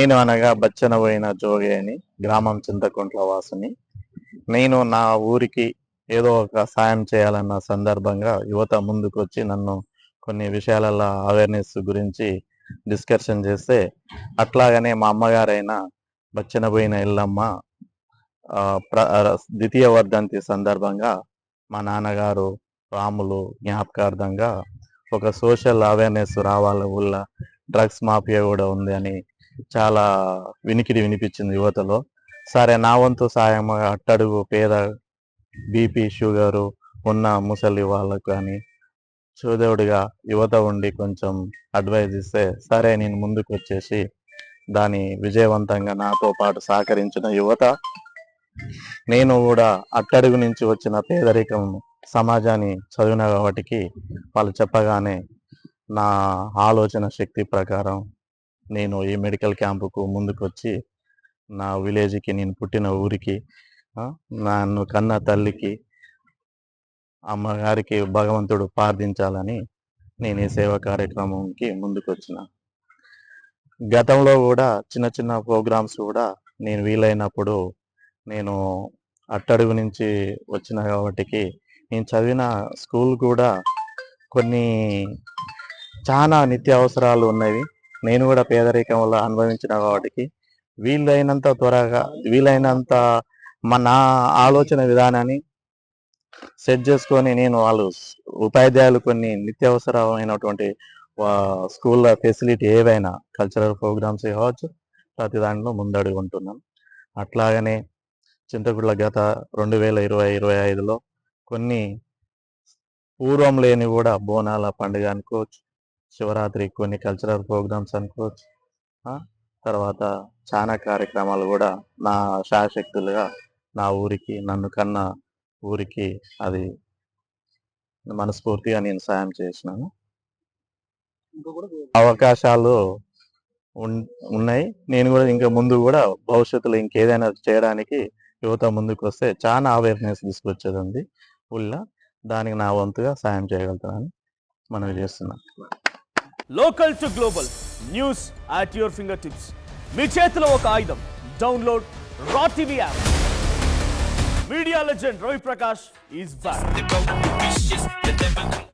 నేను అనగా బచ్చనబోయిన జోగి అని, గ్రామం చింతకుంట్ల వాసుని. నేను నా ఊరికి ఏదో ఒక సాయం చేయాలన్న సందర్భంగా యువత ముందుకొచ్చి నన్ను కొన్ని విషయాలలో అవేర్నెస్ గురించి డిస్కషన్ చేస్తే, అట్లాగనే మా అమ్మగారైన బచ్చనబోయిన ఎల్లమ్మ ద్వితీయ వర్ధంతి సందర్భంగా మా నాన్నగారు రాములు జ్ఞాపకార్థంగా ఒక సోషల్ అవేర్నెస్ రావాలి, ఊళ్ళో డ్రగ్స్ మాఫియా కూడా ఉంది అని చాలా వినికిడి వినిపించింది యువతలో. సరే, నా వంతు సాయం అట్టడుగు పేద బీపీ షుగరు ఉన్న ముసలి వాళ్ళకు కానీ సోదరుడిగా యువత ఉండి కొంచెం అడ్వైజ్ ఇస్తే, సరే నేను ముందుకు వచ్చేసి దాని విజయవంతంగా నాతో పాటు సహకరించిన యువత, నేను కూడా అట్టడుగు నుంచి వచ్చిన పేదరికం సమాజాన్ని చదివిన వాటికి వాళ్ళు చెప్పగానే నా ఆలోచన శక్తి ప్రకారం నేను ఈ మెడికల్ క్యాంపుకు ముందుకు వచ్చి నా విలేజ్కి, నేను పుట్టిన ఊరికి, నన్ను కన్న తల్లికి, అమ్మగారికి భగవంతుడు ప్రార్థించాలని నేను ఈ సేవా కార్యక్రమంకి ముందుకు వచ్చిన. గతంలో కూడా చిన్న చిన్న ప్రోగ్రామ్స్ కూడా నేను వీలైనప్పుడు నేను అట్టడుగు నుంచి వచ్చిన కాబట్టికి నేను చదివిన స్కూల్ కూడా కొన్ని చాలా నిత్యావసరాలు ఉన్నవి. నేను కూడా పేదరికం వల్ల అనుభవించిన కాబట్టి వీలైనంత త్వరగా, వీలైనంత నా ఆలోచన విధానాన్ని సెట్ చేసుకొని నేను వాళ్ళు ఉపాధ్యాయులు కొన్ని నిత్యావసరమైనటువంటి స్కూల్ ఫెసిలిటీ ఏవైనా కల్చరల్ ప్రోగ్రామ్స్ కావచ్చు, ప్రతి దాంట్లో ముందడుగు ఉంటున్నాను. అట్లాగనే చింతకుంట్ల గత 2020-25లో కొన్ని పూర్వం లేని కూడా బోనాల పండుగ అనుకోవచ్చు, శివరాత్రి కొన్ని కల్చరల్ ప్రోగ్రామ్స్ అనుకోవచ్చు, తర్వాత చాలా కార్యక్రమాలు కూడా నా శాయశక్తులుగా నా ఊరికి, నన్ను కన్న ఊరికి అది మనస్ఫూర్తిగా నేను సాయం చేసినాను. అవకాశాలు ఉన్నాయి. నేను కూడా ఇంకా ముందు కూడా భవిష్యత్తులో ఇంకేదైనా చేయడానికి యువత ముందుకు వస్తే చాలా అవేర్నెస్ తీసుకొచ్చేది ఉంది ఊళ్ళో. దానికి నా వంతుగా సాయం చేయగలుగుతానని మనం చేస్తున్నాం. Local to global news at your finger tips. మీ చేతిలో ఒక ఆయుధం. Download R TV app. Media legend Ravi Prakash is back.